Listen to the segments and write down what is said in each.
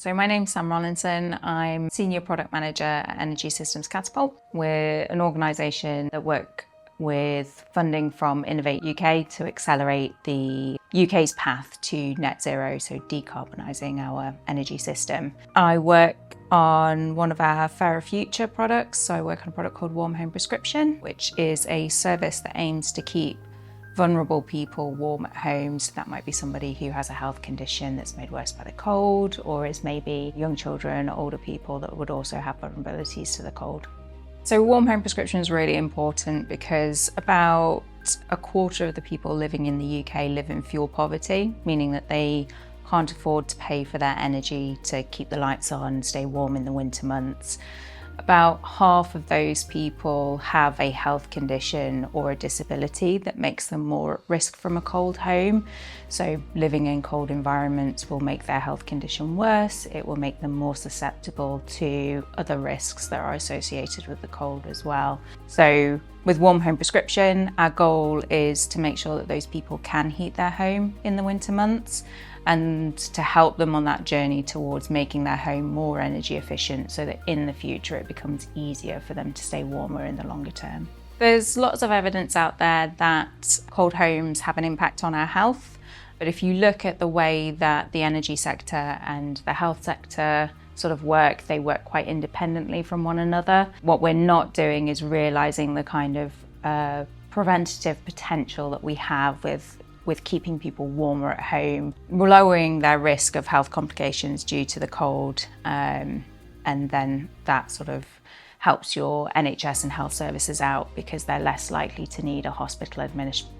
So my name's Sam Rollinson. I'm Senior Product Manager at Energy Systems Catapult. We're an organisation that work with funding from Innovate UK to accelerate the UK's path to net zero, so decarbonising our energy system. I work on one of our Fairer Future products. So I work on a product called Warm Home Prescription, which is a service that aims to keep vulnerable people warm at home. So that might be somebody who has a health condition that's made worse by the cold, or is maybe young children, older people that would also have vulnerabilities to the cold. So warm home prescription is really important because about a quarter of the people living in the UK live in fuel poverty, meaning that they can't afford to pay for their energy to keep the lights on, stay warm in the winter months. About half of those people have a health condition or a disability that makes them more at risk from a cold home. So living in cold environments will make their health condition worse. It will make them more susceptible to other risks that are associated with the cold as well. So with Warm Home Prescription, our goal is to make sure that those people can heat their home in the winter months, and to help them on that journey towards making their home more energy efficient so that in the future it becomes easier for them to stay warmer in the longer term. There's lots of evidence out there that cold homes have an impact on our health, but if you look at the way that the energy sector and the health sector sort of work, they work quite independently from one another. What we're not doing is realising the kind of preventative potential that we have with keeping people warmer at home, lowering their risk of health complications due to the cold, and then that sort of helps your NHS and health services out because they're less likely to need a hospital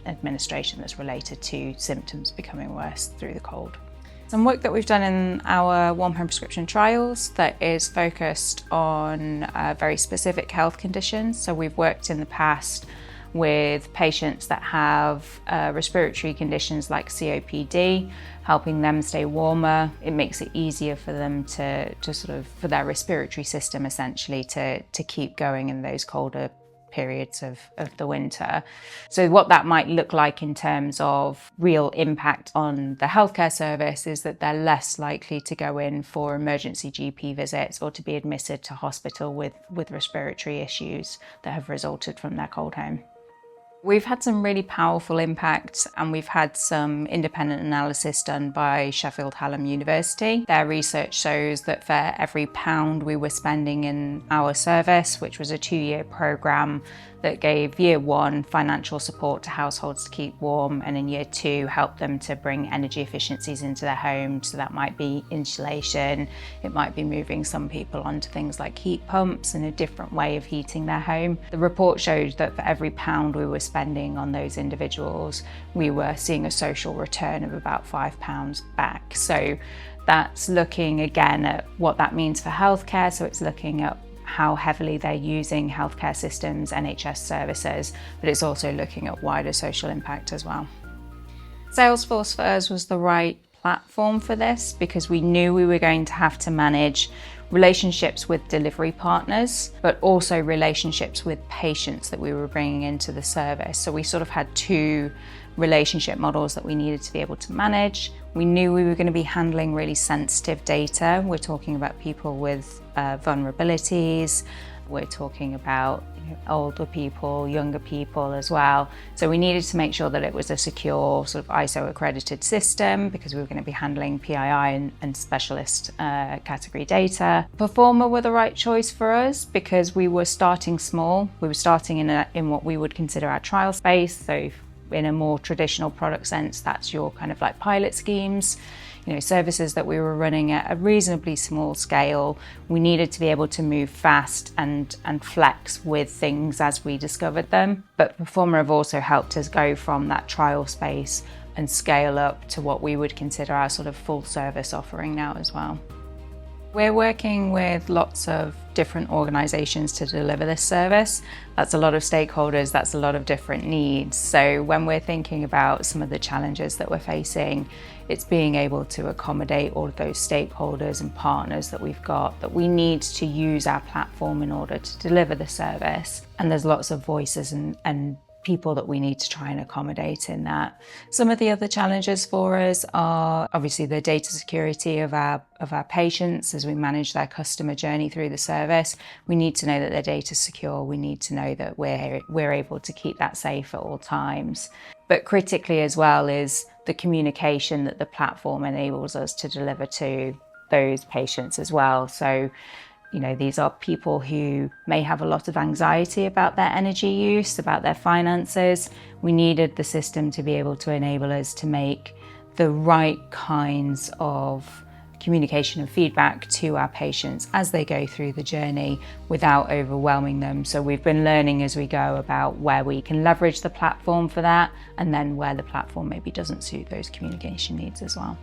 administration that's related to symptoms becoming worse through the cold. Some work that we've done in our warm home prescription trials that is focused on very specific health conditions. So we've worked in the past with patients that have respiratory conditions like COPD, helping them stay warmer. It makes it easier for them to for their respiratory system essentially to keep going in those colder periods of the winter. So what that might look like in terms of real impact on the healthcare service is that they're less likely to go in for emergency GP visits or to be admitted to hospital with respiratory issues that have resulted from their cold home. We've had some really powerful impact, and we've had some independent analysis done by Sheffield Hallam University. Their research shows that for every £1 we were spending in our service, which was a 2-year programme that gave year 1 financial support to households to keep warm, and in year 2 helped them to bring energy efficiencies into their home. So that might be insulation, it might be moving some people onto things like heat pumps and a different way of heating their home. The report showed that for every £1 we were spending on those individuals, we were seeing a social return of about £5 back. So that's looking again at what that means for healthcare. So it's looking at how heavily they're using healthcare systems, NHS services, but it's also looking at wider social impact as well. Salesforce for us was the right platform for this because we knew we were going to have to manage relationships with delivery partners, but also relationships with patients that we were bringing into the service. So we sort of had 2 relationship models that we needed to be able to manage. We knew we were going to be handling really sensitive data. We're talking about people with vulnerabilities. We're talking about older people, younger people as well. So we needed to make sure that it was a secure sort of ISO accredited system because we were going to be handling PII and specialist category data. Performa were the right choice for us because we were starting small. We were starting in what we would consider our trial space. So in a more traditional product sense, that's your kind of like pilot schemes, services that we were running at a reasonably small scale. We needed to be able to move fast and flex with things as we discovered them. But Performa have also helped us go from that trial space and scale up to what we would consider our sort of full service offering now as well. We're working with lots of different organisations to deliver this service. That's a lot of stakeholders, that's a lot of different needs. So when we're thinking about some of the challenges that we're facing, it's being able to accommodate all of those stakeholders and partners that we've got, that we need to use our platform in order to deliver the service. And there's lots of voices and people that we need to try and accommodate in that. Some of the other challenges for us are obviously the data security of our patients as we manage their customer journey through the service. We need to know that their data is secure. We need to know that we're able to keep that safe at all times. But critically as well is the communication that the platform enables us to deliver to those patients as well. So, these are people who may have a lot of anxiety about their energy use, about their finances. We needed the system to be able to enable us to make the right kinds of communication and feedback to our patients as they go through the journey without overwhelming them. So we've been learning as we go about where we can leverage the platform for that, and then where the platform maybe doesn't suit those communication needs as well.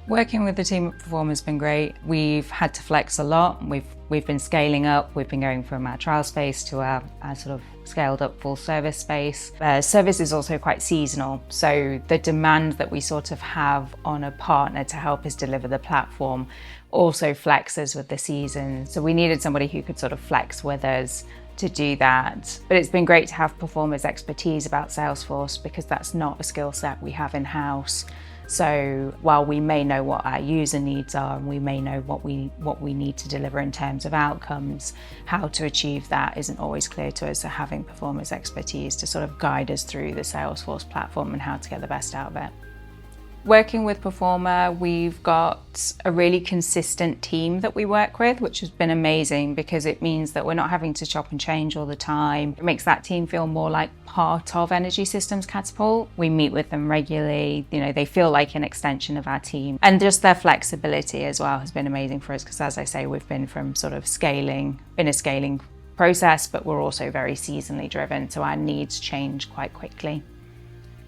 Working with the team at Performa has been great. We've had to flex a lot. We've been scaling up. We've been going from our trial space to our sort of scaled up full service space. Service is also quite seasonal. So the demand that we sort of have on a partner to help us deliver the platform also flexes with the season. So we needed somebody who could sort of flex with us to do that. But it's been great to have Performa's expertise about Salesforce, because that's not a skill set we have in-house. So while we may know what our user needs are, and we may know what we need to deliver in terms of outcomes, how to achieve that isn't always clear to us. So having Performa's expertise to sort of guide us through the Salesforce platform and how to get the best out of it. Working with Performa, we've got a really consistent team that we work with, which has been amazing, because it means that we're not having to chop and change all the time. It makes that team feel more like part of Energy Systems Catapult. We meet with them regularly. They feel like an extension of our team. And just their flexibility as well has been amazing for us, because as I say, we've been from sort of scaling process, but we're also very seasonally driven, so our needs change quite quickly.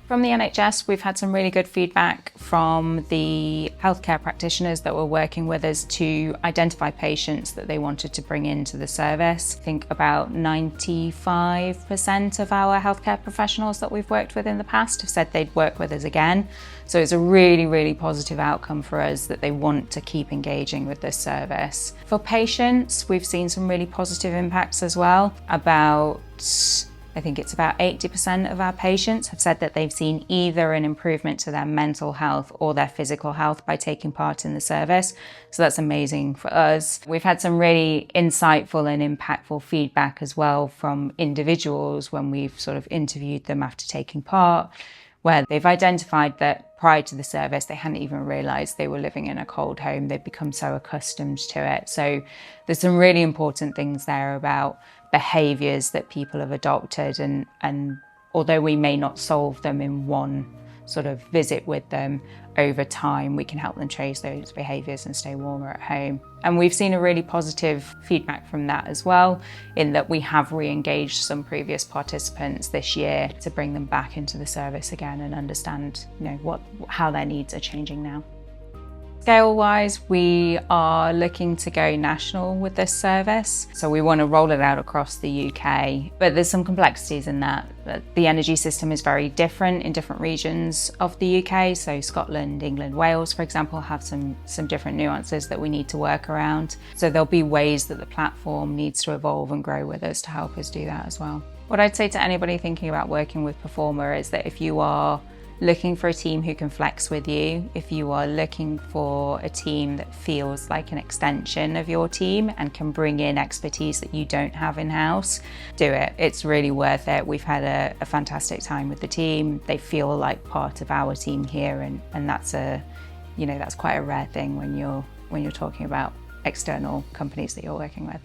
From the NHS, we've had some really good feedback from the healthcare practitioners that were working with us to identify patients that they wanted to bring into the service. I think about 95% of our healthcare professionals that we've worked with in the past have said they'd work with us again. So it's a really, really positive outcome for us that they want to keep engaging with this service. For patients, we've seen some really positive impacts as well. I think it's about 80% of our patients have said that they've seen either an improvement to their mental health or their physical health by taking part in the service. So that's amazing for us. We've had some really insightful and impactful feedback as well from individuals when we've sort of interviewed them after taking part, where they've identified that prior to the service, they hadn't even realised they were living in a cold home. They've become so accustomed to it. So there's some really important things there about behaviours that people have adopted, and although we may not solve them in one sort of visit with them, over time we can help them change those behaviours and stay warmer at home. And we've seen a really positive feedback from that as well, in that we have re-engaged some previous participants this year to bring them back into the service again and understand how their needs are changing now. Scale-wise, we are looking to go national with this service. So we want to roll it out across the UK, but there's some complexities in that. The energy system is very different in different regions of the UK. So Scotland, England, Wales, for example, have some different nuances that we need to work around. So there'll be ways that the platform needs to evolve and grow with us to help us do that as well. What I'd say to anybody thinking about working with Performa is that if you are looking for a team who can flex with you, if you are looking for a team that feels like an extension of your team and can bring in expertise that you don't have in-house, do it. It's really worth it. We've had a fantastic time with the team. They feel like part of our team here, and that's that's quite a rare thing when you're talking about external companies that you're working with.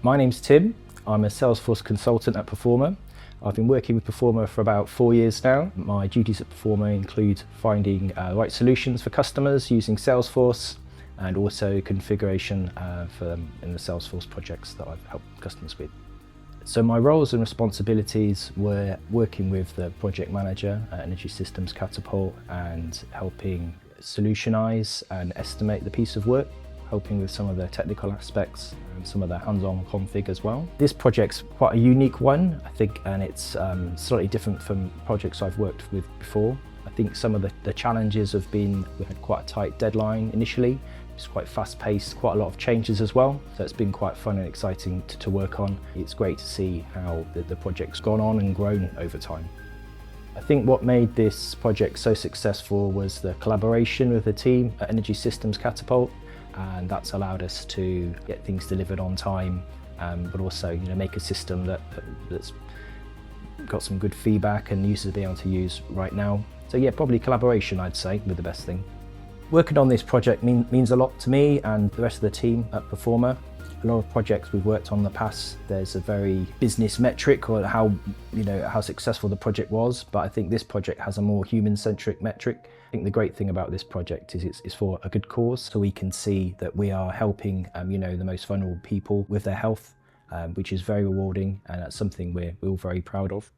My name's Tim. I'm a Salesforce consultant at Performa. I've been working with Performa for about 4 years now. My duties at Performa include finding the right solutions for customers using Salesforce, and also configuration for them in the Salesforce projects that I've helped customers with. So my roles and responsibilities were working with the project manager at Energy Systems Catapult and helping solutionize and estimate the piece of work, helping with some of the technical aspects and some of the hands-on config as well. This project's quite a unique one, I think, and it's slightly different from projects I've worked with before. I think some of the challenges have been, we had quite a tight deadline initially, It's quite fast paced, quite a lot of changes as well. So it's been quite fun and exciting to work on. It's great to see how the project's gone on and grown over time. I think what made this project so successful was the collaboration with the team at Energy Systems Catapult, and that's allowed us to get things delivered on time, but also make a system that's got some good feedback and users will be able to use right now. So yeah, probably collaboration, I'd say, with the best thing. Working on this project means a lot to me and the rest of the team at Performa. A lot of projects we've worked on in the past, there's a very business metric or how successful the project was, but I think this project has a more human-centric metric. I think the great thing about this project is it's for a good cause, so we can see that we are helping the most vulnerable people with their health, which is very rewarding, and that's something we're all very proud of.